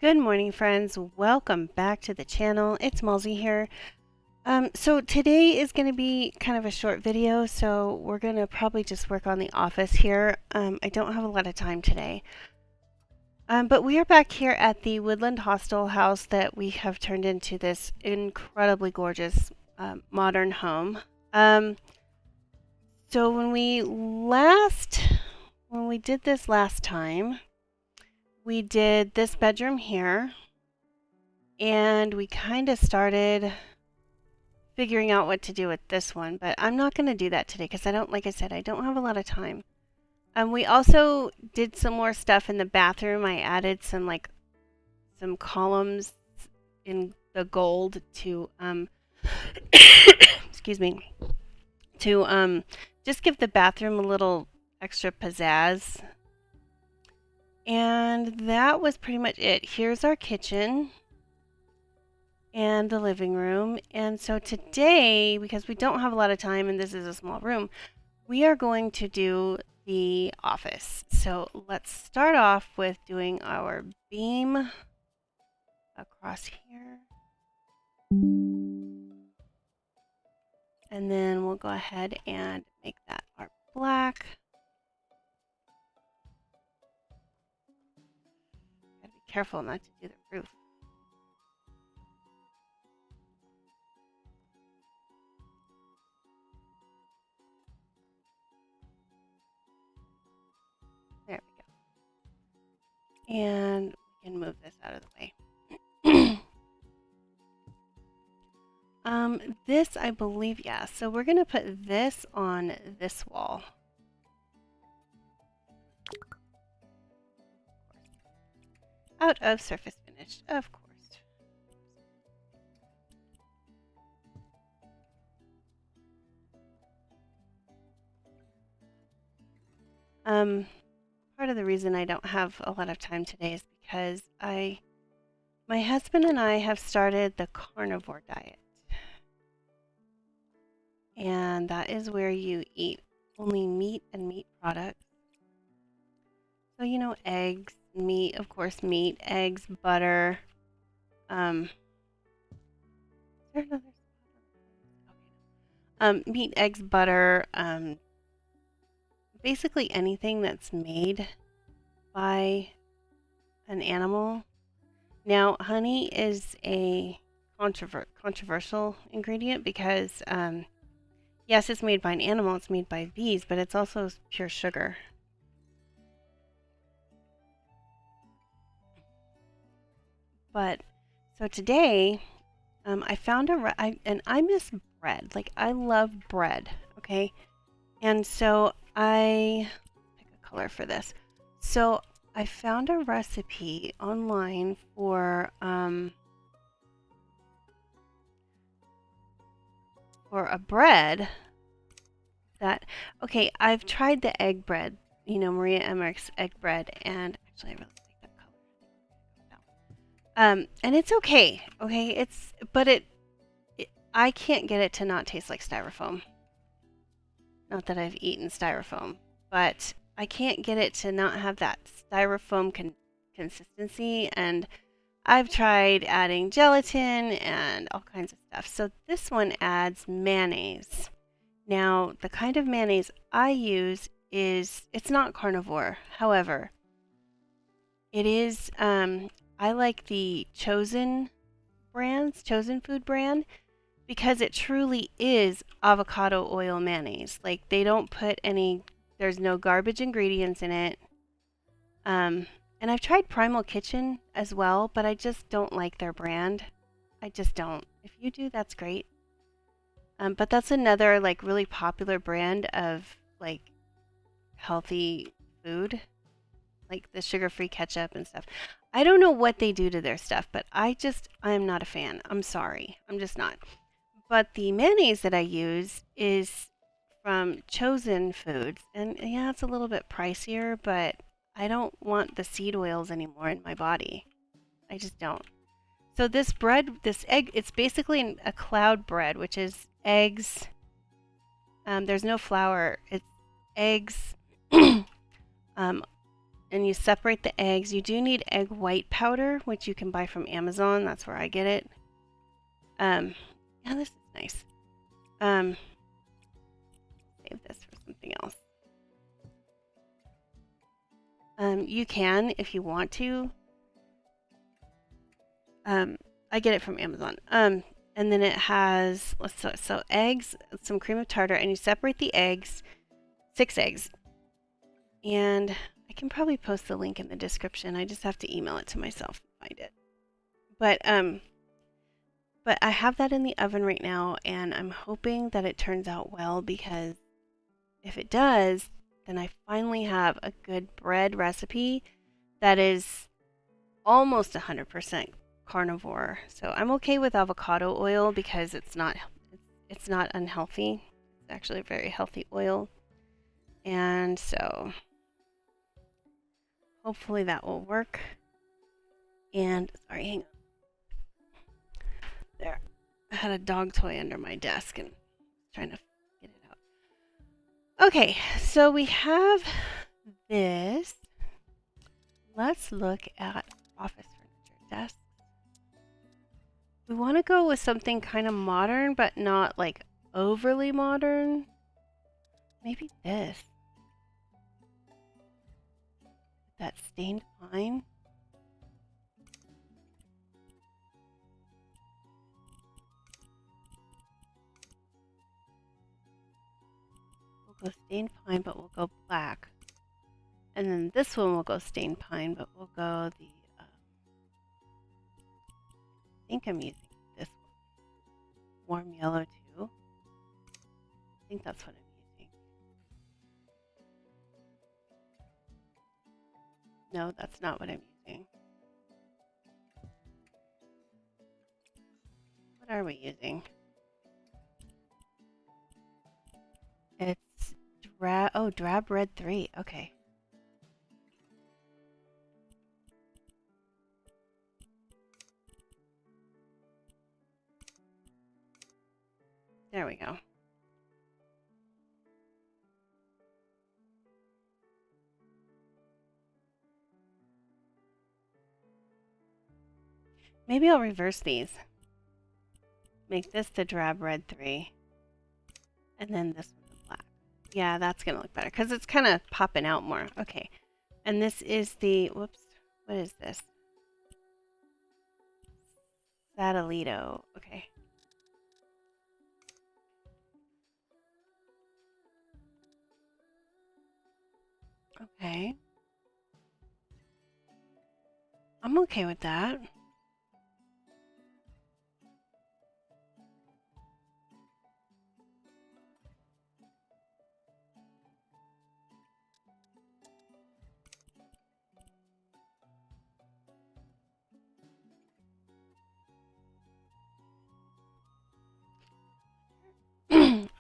Good morning, friends. Welcome back to the channel. It's Malzy here. So today is going to be kind of a short video, so we're going to probably just work on the office here. I don't have a lot of time today. But we are back here at the Woodland Hostel house that we have turned into this incredibly gorgeous modern home. So when we did this last time, we did this bedroom here. And we kind of started figuring out what to do with this one, but I'm not going to do that today because like I said, I don't have a lot of time. We also did some more stuff in the bathroom. I added some columns in the gold to excuse me, to just give the bathroom a little extra pizzazz. And that was pretty much it. Here's our kitchen and the living room. And so today, because we don't have a lot of time and this is a small room, we are going to do the office. So let's start off with doing our beam across here. And then we'll go ahead and make that our black. Gotta be careful not to do the roof. There we go. And we can move this out of the way. This, I believe, yeah. So we're going to put this on this wall. Out of surface finish, of course. Part of the reason I don't have a lot of time today is because my husband and I have started the carnivore diet. And that is where you eat only meat and meat products. So, you know, eggs, meat, of course, meat, eggs, butter. Is there another? Okay. Meat, eggs, butter. Basically anything that's made by an animal. Now, honey is a controversial ingredient because, yes, it's made by an animal, it's made by bees, but it's also pure sugar. But, so today, I found and I miss bread. Like, I love bread, okay? And so I pick a color for this. So I found a recipe online for a bread that, okay, I've tried the egg bread, you know, Maria Emmerich's egg bread, and actually I really like that color. And it's okay, but I can't get it to not taste like styrofoam. Not that I've eaten styrofoam, but I can't get it to not have that styrofoam consistency, and I've tried adding gelatin and all kinds of stuff. So this one adds mayonnaise. Now, the kind of mayonnaise I use it's not carnivore. However, it is, I like the Chosen Food brand, because it truly is avocado oil mayonnaise. Like, they don't put there's no garbage ingredients in it. And I've tried Primal Kitchen as well, but I just don't like their brand. I just don't. If you do, that's great. But that's another like really popular brand of like healthy food, like the sugar-free ketchup and stuff. I don't know what they do to their stuff, but I'm not a fan. I'm sorry. I'm just not. But the mayonnaise that I use is from Chosen Foods, and yeah, it's a little bit pricier, but I don't want the seed oils anymore in my body. I just don't. So this bread, this egg, it's basically a cloud bread, which is eggs. There's no flour. It's eggs, and and you separate the eggs. You do need egg white powder, which you can buy from Amazon. That's where I get it. Yeah, this is nice. Save this for something else. You can if you want to. I get it from Amazon. And then it has so eggs, some cream of tartar, and you separate the eggs, 6 eggs. And I can probably post the link in the description. I just have to email it to myself and find it. But I have that in the oven right now, and I'm hoping that it turns out well, because if it does, then I finally have a good bread recipe that is almost 100% carnivore. So I'm okay with avocado oil because it's not unhealthy. It's actually a very healthy oil. And so hopefully that will work. And sorry, hang on. There. I had a dog toy under my desk and trying to get it out. Okay, so we have this. Let's look at office furniture desks. We want to go with something kind of modern, but not like overly modern. Maybe this. That stained pine. We'll go stained pine, but we'll go black. And then this one will go stained pine, but we'll go the, I think I'm using this one. Warm yellow too. I think that's what I'm using. No, that's not what I'm using. What are we using? It's drab red 3. Okay. There we go. Maybe I'll reverse these. Make this the drab red 3. And then this one the black. Yeah, that's going to look better because it's kind of popping out more. Okay. And this is the, whoops, what is this? Satellito. Okay. Okay. I'm okay with that.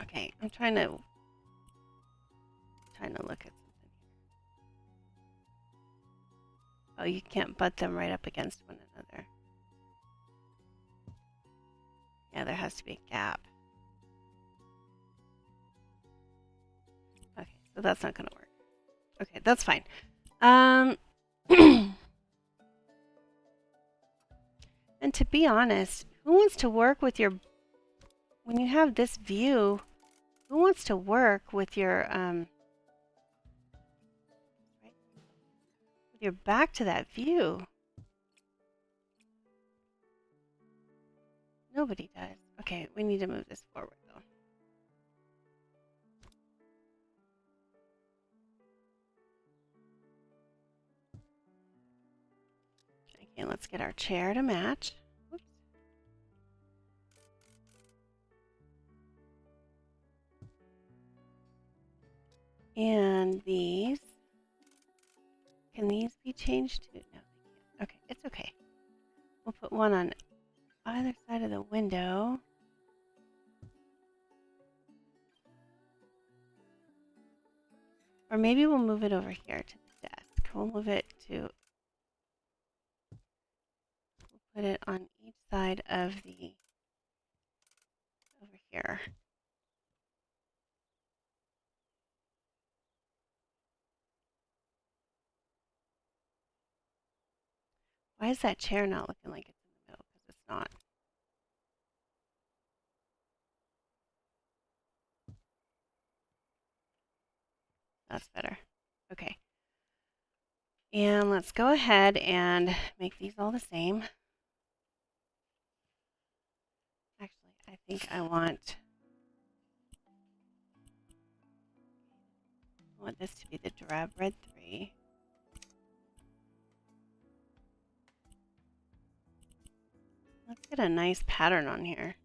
Okay, I'm trying to look at something. Oh, you can't butt them right up against one another. Yeah, there has to be a gap. Okay, so that's not going to work. Okay, that's fine. And to be honest, who wants to work with your, when you have this view, who wants to work with your back to that view? Nobody does. Okay, we need to move this forward though. Okay, let's get our chair to match. Oops. And these, can these be changed to, no, they can't. Okay, it's okay. We'll put one on either side of the window. Or maybe we'll move it over here to the desk. We'll move it to, we'll put it on each side of the, over here. Why is that chair not looking like it's in the middle? Because it's not. That's better. Okay. And let's go ahead and make these all the same. Actually, I think I want this to be the drab red 3. Let's get a nice pattern on here.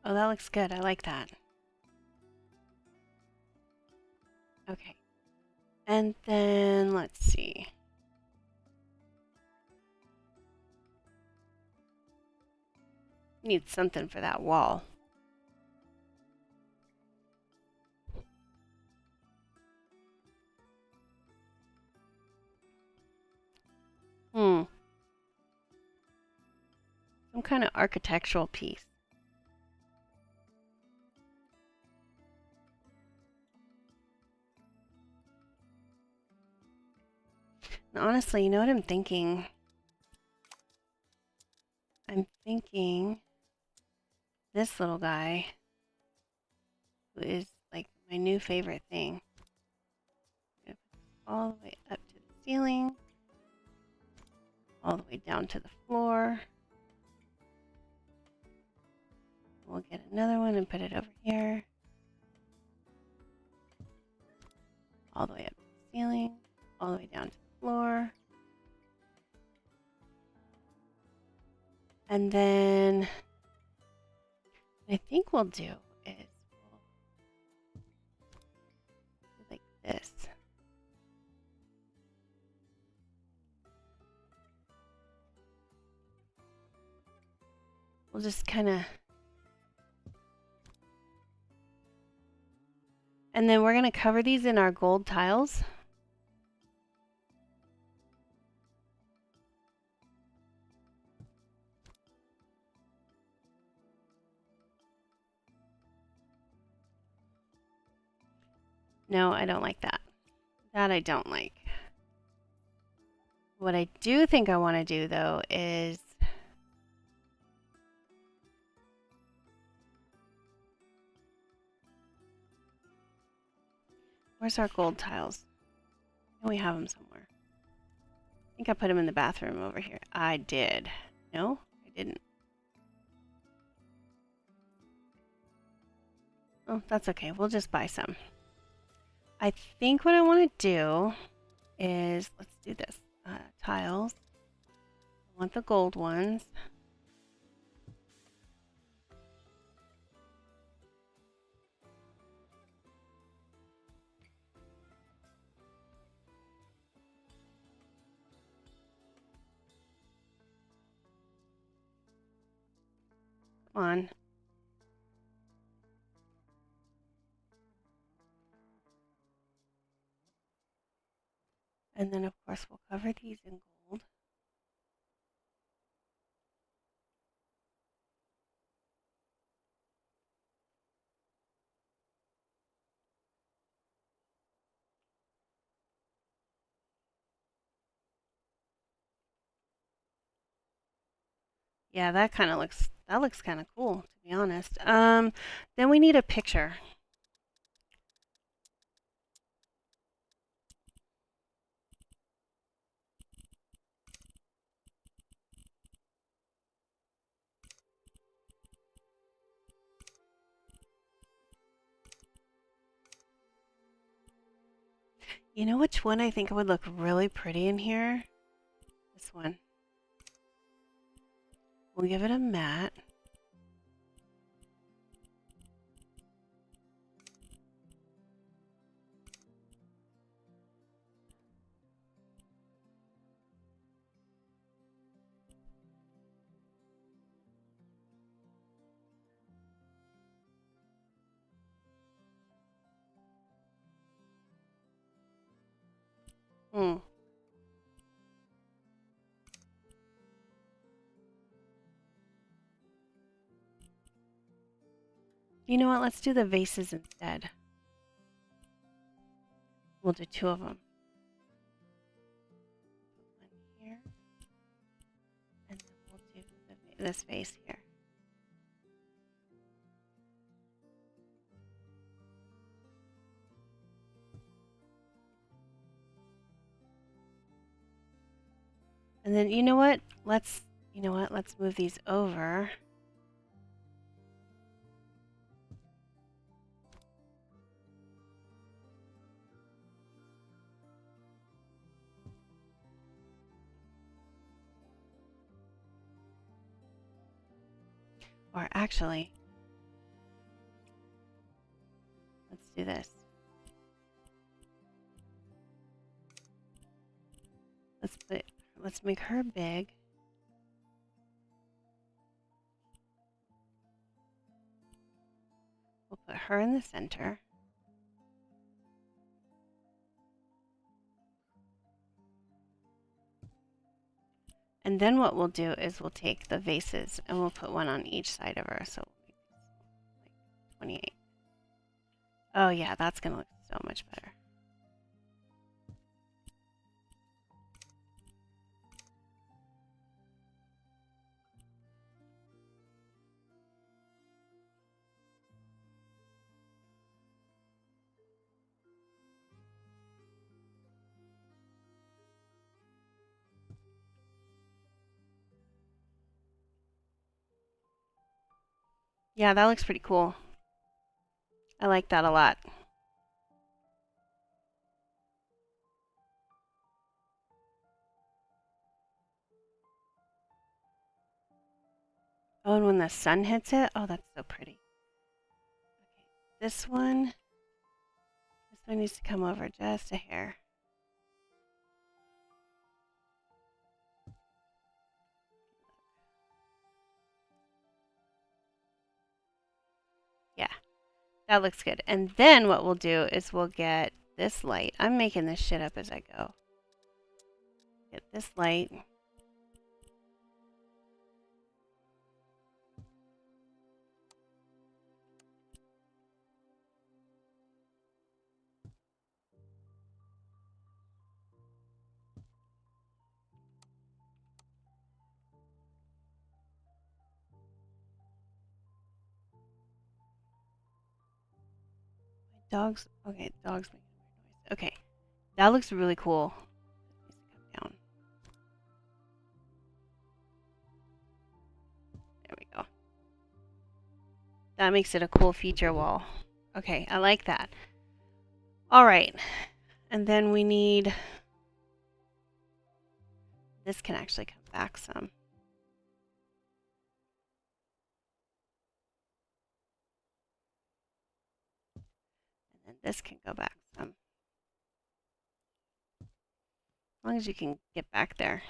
Oh, that looks good. I like that. Okay. And then let's see. Need something for that wall. Some kind of architectural piece. And honestly, you know what I'm thinking? I'm thinking this little guy, who is like my new favorite thing. I'm gonna put this all the way up to the ceiling, all the way down to the floor. We'll get another one and put it over here. All the way up to the ceiling, all the way down to the floor. And then what I think we'll do is we'll do like this. We'll just kind of, and then we're going to cover these in our gold tiles. No, I don't like that. That I don't like. What I do think I want to do though is where's our gold tiles? I know we have them somewhere. I think I put them in the bathroom over here. I did. No, I didn't. Oh, that's okay. We'll just buy some. I think what I want to do is, let's do this. Tiles. I want the gold ones. Come on. And then of course we'll cover these in gold. Yeah, that looks kind of cool, to be honest. Then we need a picture. You know which one I think would look really pretty in here? This one. We'll give it a mat. Hmm. You know what? Let's do the vases instead. We'll do 2 of them. One here. And then we'll do this vase here. And then you know what? Let's move these over. Or actually, let's do this. Let's make her big. We'll put her in the center. And then what we'll do is we'll take the vases and we'll put one on each side of her. So like 28. Oh yeah, that's gonna look so much better. Yeah, that looks pretty cool. I like that a lot. Oh, and when the sun hits it, oh, that's so pretty. Okay, this one needs to come over just a hair. Yeah, that looks good. And then what we'll do is we'll get this light. I'm making this shit up as I go. Get this light. Dogs. Okay, dogs making noise. Okay, that looks really cool. It needs to come down. There we go. That makes it a cool feature wall. Okay, I like that. All right, and then we need. This can actually come back some. And then this can go back some. As long as you can get back there.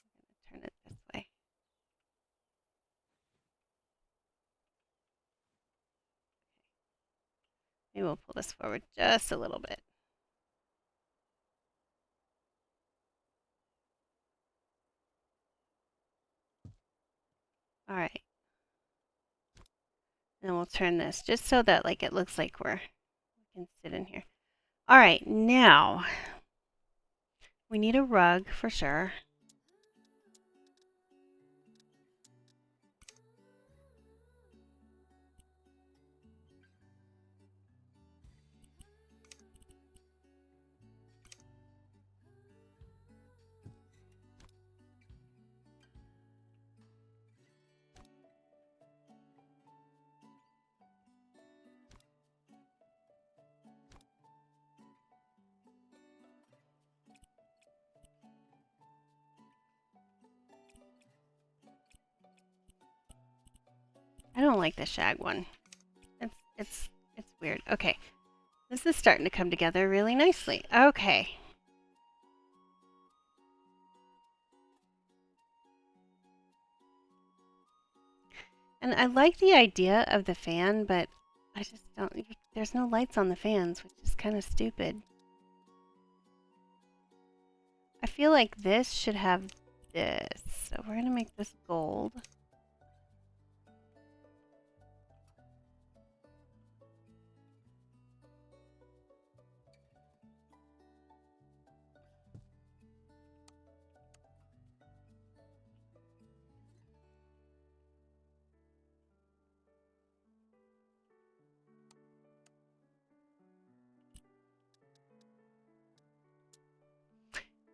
I'm going to turn it this way. Maybe we'll pull this forward just a little bit. All right. And we'll turn this just so that like it looks like we can sit in here. All right, now we need a rug for sure. I don't like the shag one. It's weird. Okay. This is starting to come together really nicely. Okay. And I like the idea of the fan, but I just don't, there's no lights on the fans, which is kind of stupid. I feel like this should have this. So we're going to make this gold.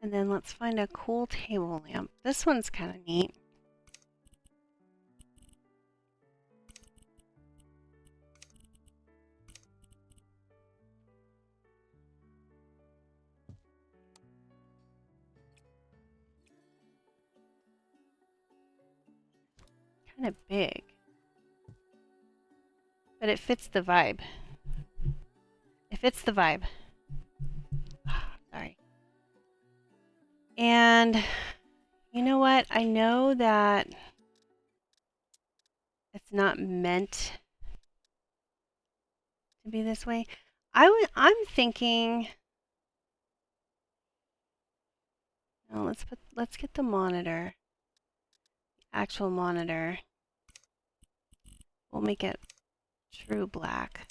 And then let's find a cool table lamp. This one's kind of neat. Kind of big. But it fits the vibe. It fits the vibe. Sorry. And you know what? I know that it's not meant to be this way. I'm thinking. No, let's get the monitor. Actual monitor. We'll make it true black.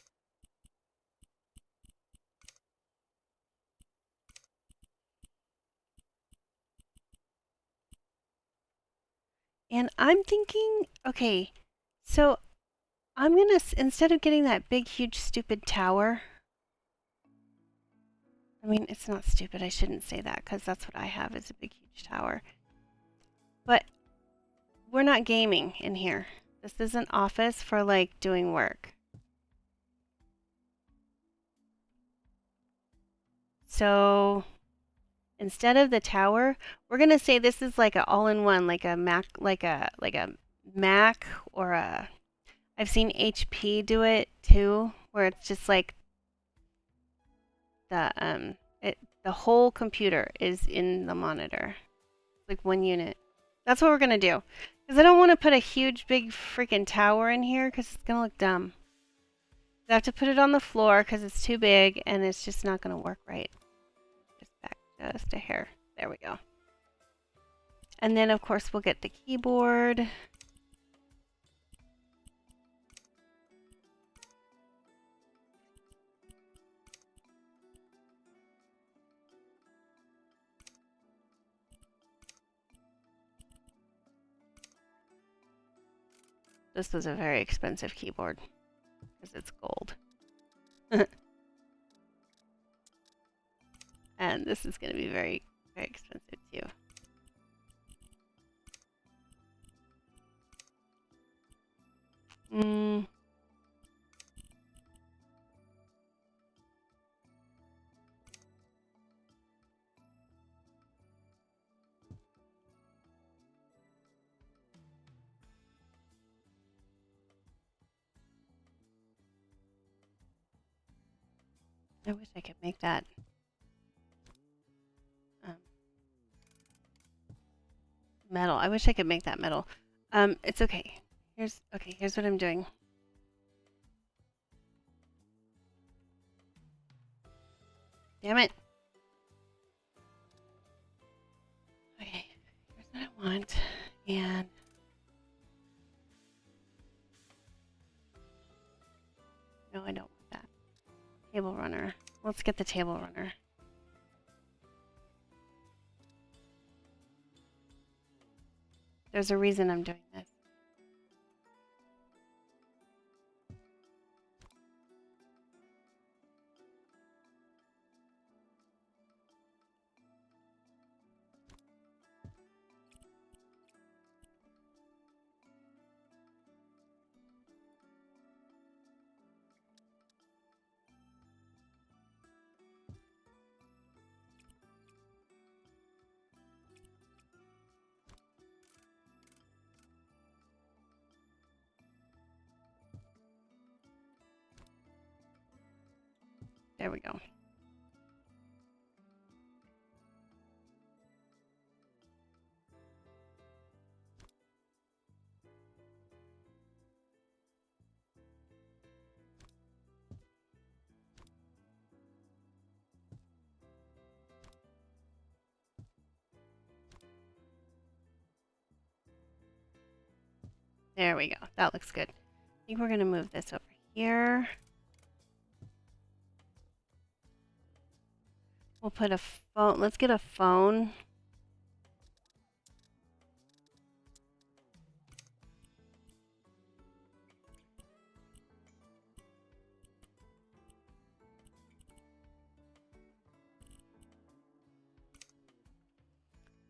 And I'm thinking, okay, so I'm gonna, instead of getting that big, huge, stupid tower, I mean, it's not stupid, I shouldn't say that, because that's what I have, is a big, huge tower. But we're not gaming in here. This is an office for, like, doing work. So instead of the tower, we're gonna say this is like an all-in-one, like a Mac, like a Mac or a. I've seen HP do it too, where it's just like the whole computer is in the monitor, like one unit. That's what we're gonna do, because I don't want to put a huge big freaking tower in here because it's gonna look dumb. I have to put it on the floor because it's too big and it's just not gonna work right. Just back just a hair. There we go. And then of course we'll get the keyboard. This was a very expensive keyboard because it's gold. And this is going to be very, very expensive too. I wish I could make that metal. I wish I could make that metal. It's okay. Here's what I'm doing. Damn it. Okay, here's what I want. And no, I don't want that. Table runner. Let's get the table runner. There's a reason I'm doing this. There we go. There we go. That looks good. I think we're going to move this over here. We'll put a phone. Let's get a phone.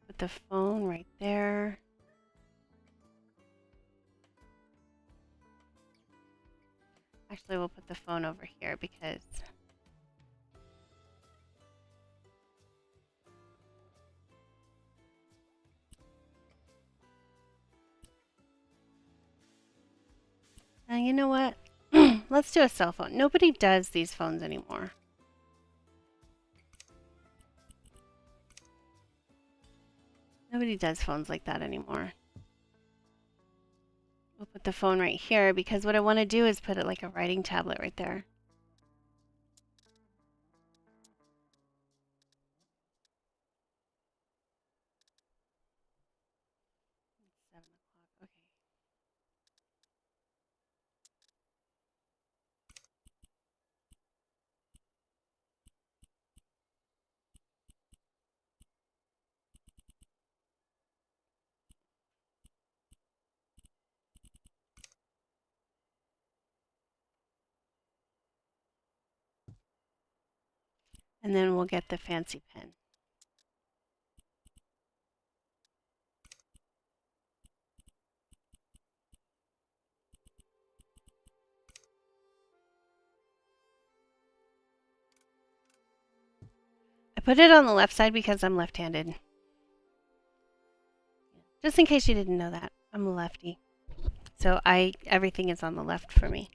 Put the phone right there. Actually, we'll put the phone over here because you know what? Let's do a cell phone. Nobody does these phones anymore. Nobody does phones like that anymore. We'll put the phone right here because what I want to do is put it like a writing tablet right there. 7 o'clock. Okay. And then we'll get the fancy pen. I put it on the left side because I'm left-handed. Just in case you didn't know that, I'm a lefty. So everything is on the left for me.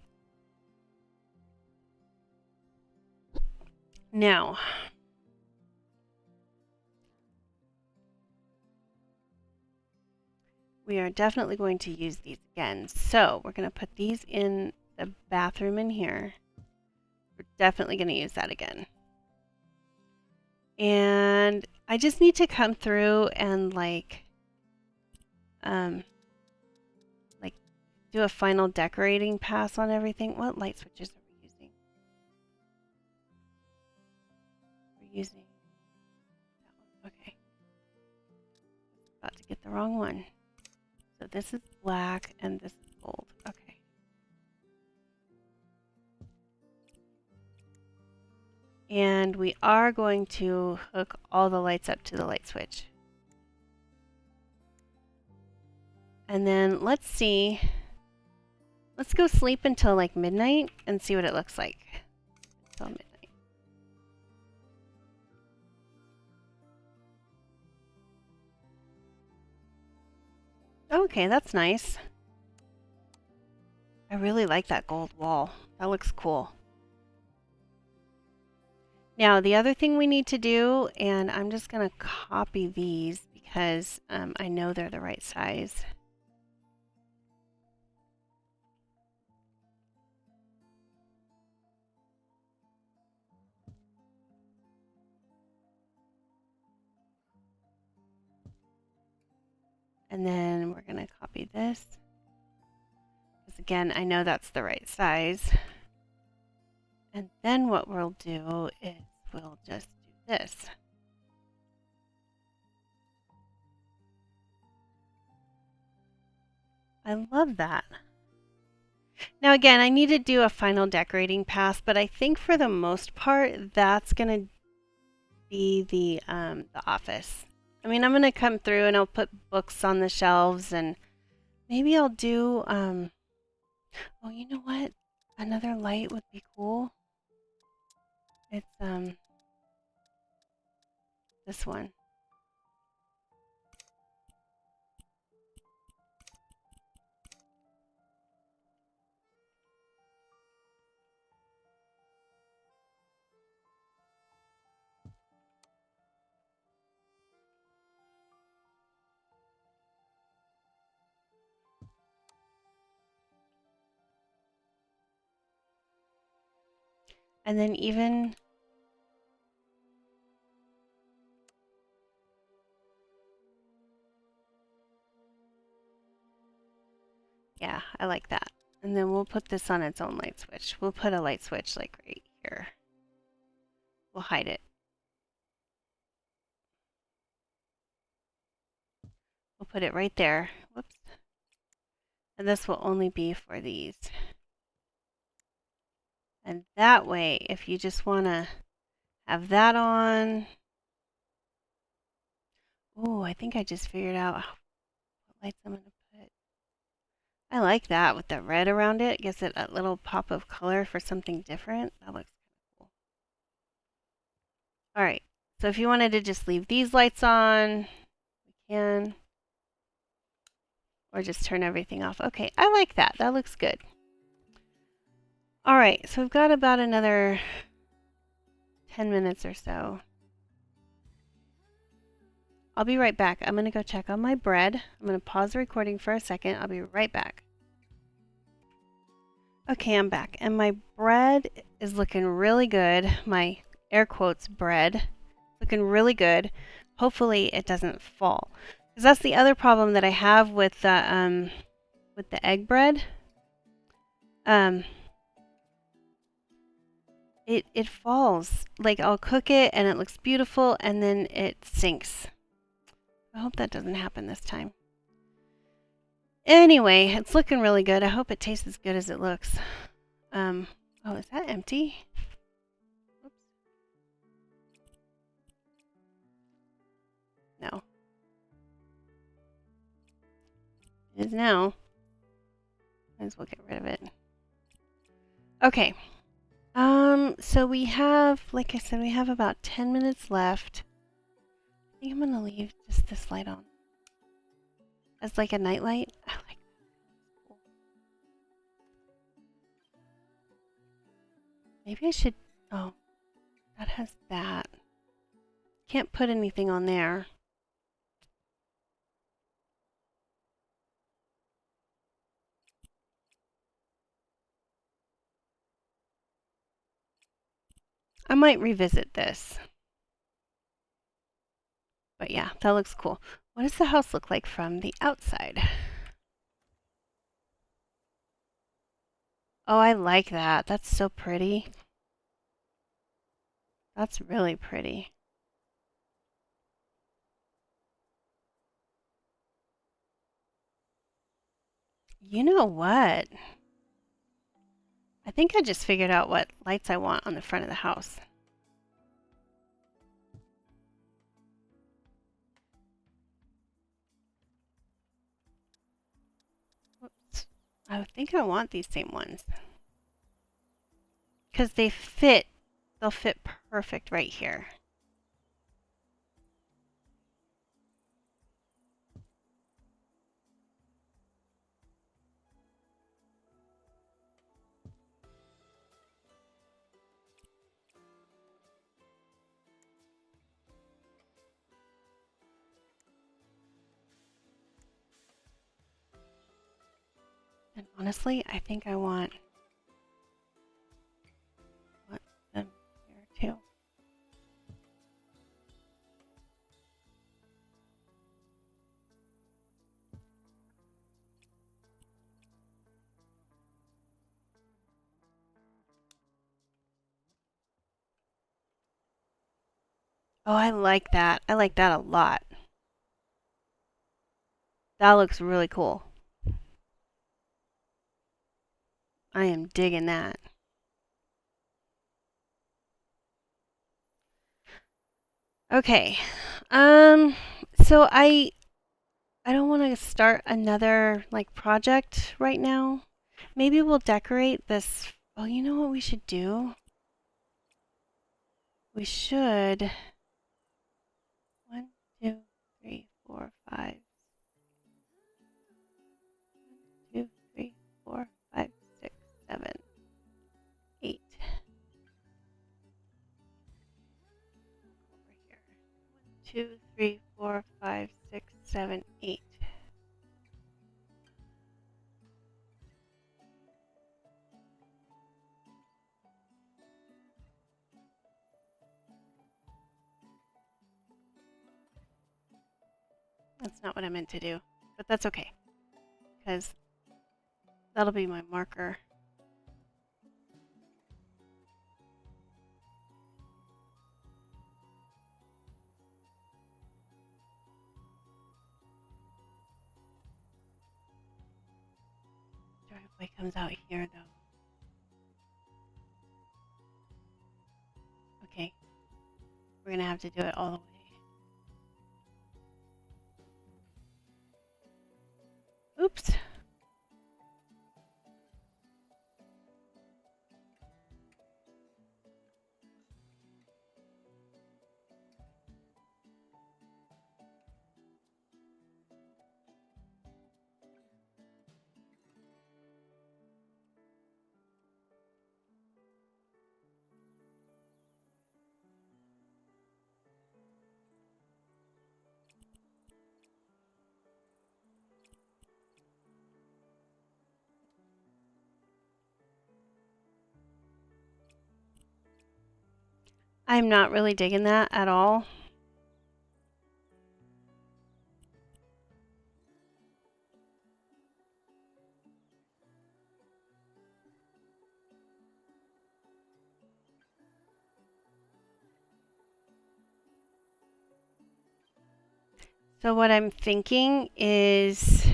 Now, we are definitely going to use these again. So we're going to put these in the bathroom in here. We're definitely going to use that again. And I just need to come through and like do a final decorating pass on everything. What light switches are we using? We're using that one. Okay. About to get the wrong one. So this is black and this is gold. Okay. And we are going to hook all the lights up to the light switch. And then let's see. Let's go sleep until like midnight and see what it looks like. Until midnight. Okay, that's nice. I really like that gold wall. That looks cool. Now, the other thing we need to do, and I'm just going to copy these because I know they're the right size. And then we're going to copy this. Because again, I know that's the right size. And then what we'll do is we'll just do this. I love that. Now again, I need to do a final decorating pass, but I think for the most part, that's going to be the office. I mean, I'm going to come through and I'll put books on the shelves and maybe I'll do, oh, you know what? Another light would be cool. It's, this one. And then even... Yeah, I like that. And then we'll put this on its own light switch. We'll put a light switch like right here. We'll hide it. We'll put it right there. Whoops. And this will only be for these. And that way, if you just want to have that on... Oh, I think I just figured out what lights I'm going to put. I like that with the red around it. It gives it a little pop of color for something different. That looks cool. All right. So if you wanted to just leave these lights on, we can. Or just turn everything off. Okay, I like that. That looks good. All right, so we've got about another 10 minutes or so. I'll be right back. I'm going to go check on my bread. I'm going to pause the recording for a second. I'll be right back. Okay, I'm back. And my bread is looking really good. My air quotes bread. Looking really good. Hopefully it doesn't fall. Because that's the other problem that I have with the egg bread. It falls. Like I'll cook it and it looks beautiful and then it sinks. I hope that doesn't happen this time. Anyway, it's looking really good. I hope it tastes as good as it looks. Oh, is that empty? Oops. No. It is now. Might as well get rid of it. Okay. So we have, like I said, we have about 10 minutes left. I think I'm gonna leave just this light on. As like a night light. I like that. Cool. Maybe I should, oh, that has that. Can't put anything on there. I might revisit this. But yeah, that looks cool. What does the house look like from the outside? Oh, I like that. That's so pretty. That's really pretty. You know what? I think I just figured out what lights I want on the front of the house. Whoops. I think I want these same ones. Because they fit. They'll fit perfect right here. And honestly, I think I want them here too. Oh, I like that. I like that a lot. That looks really cool. I am digging that. Okay. So I don't want to start another like project right now. Maybe we'll decorate this. Oh, you know what we should do? We should 1, 2, 3, 4, 5. 1, 2, 3, 4, 5, 6, 7, 8. Over here. 1, 2, 3, 4, 5, 6, 7, 8. not what I meant to do. But that's okay, because that'll be my marker. Driveway comes out here, though. Okay. We're going to have to do it all the way. Oops. I'm not really digging that at all. So what I'm thinking is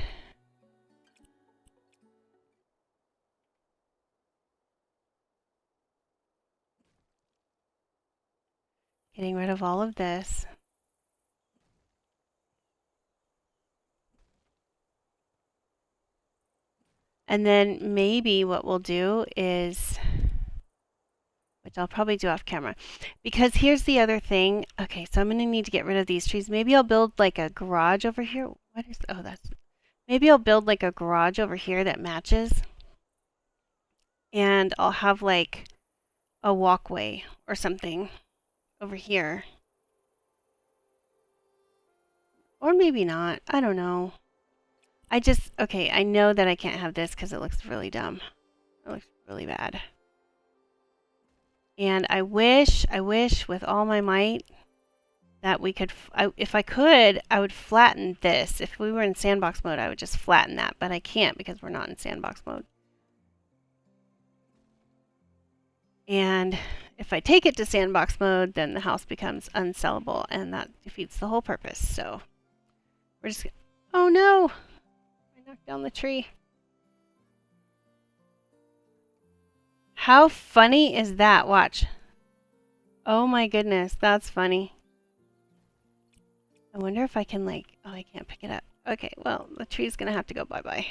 getting rid of all of this. And then maybe what we'll do is, which I'll probably do off camera, because here's the other thing. Okay, so I'm going to need to get rid of these trees. Maybe I'll build like a garage over here. What is, oh, that's, maybe I'll build like a garage over here that matches. And I'll have like a walkway or something over here. Or maybe not. I don't know. Okay, I know that I can't have this because it looks really dumb. It looks really bad. And I wish with all my might that we could, if I could, I would flatten this. If we were in sandbox mode, I would just flatten that, but I can't because we're not in sandbox mode. And if I take it to sandbox mode, then the house becomes unsellable, and that defeats the whole purpose. So we're just, oh no! I knocked down the tree. How funny is that? Watch. Oh my goodness, that's funny. I wonder if I can like, oh, I can't pick it up. Okay, well, the tree's gonna have to go bye-bye.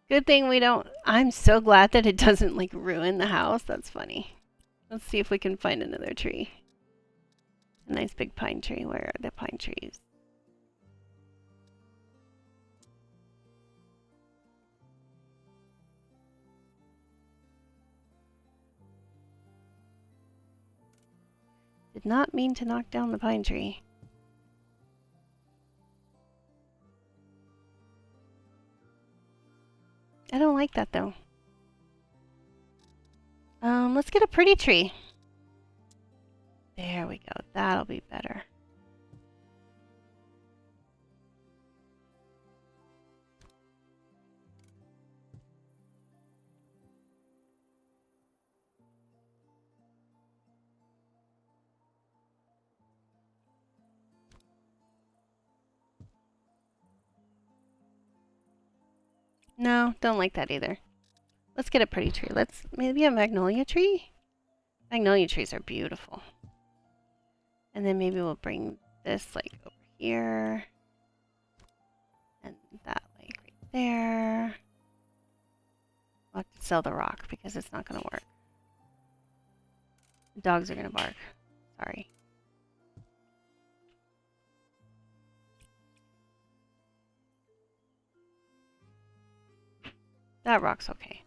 Good thing we don't, I'm so glad that it doesn't like ruin the house. That's funny. Let's see if we can find another tree. A nice big pine tree. Where are the pine trees? Did not mean to knock down the pine tree. I don't like that though. Let's get a pretty tree. There we go. That'll be better. No, don't like that either. Let's get a pretty tree. Let's maybe a magnolia tree? Magnolia trees are beautiful. And then maybe we'll bring this like over here. And that like right there. I'll have to sell the rock because it's not going to work. The dogs are going to bark. Sorry. That rock's okay.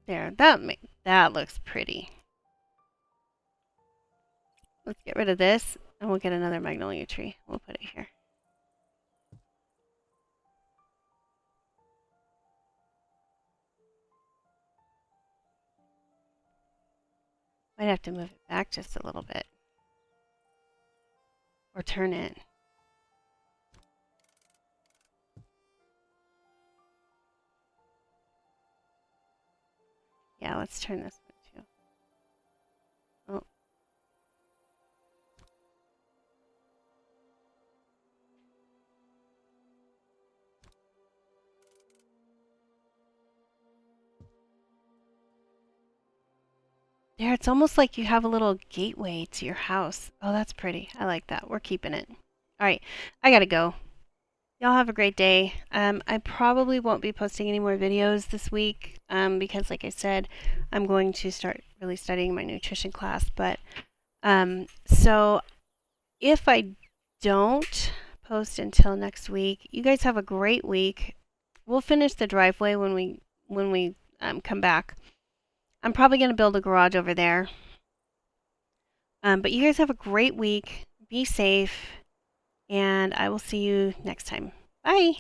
There, that looks pretty. Let's get rid of this and we'll get another magnolia tree. We'll put it here. Might have to move it back just a little bit. or turn it. Yeah, let's turn this one too. Oh. There, it's almost like you have a little gateway to your house. Oh, that's pretty. I like that. We're keeping it. All right, I gotta go. Y'all have a great day. I probably won't be posting any more videos this week because, like I said, I'm going to start really studying my nutrition class. But so if I don't post until next week, you guys have a great week. We'll finish the driveway when we come back. I'm probably going to build a garage over there. But you guys have a great week. Be safe, and I will see you next time. Bye.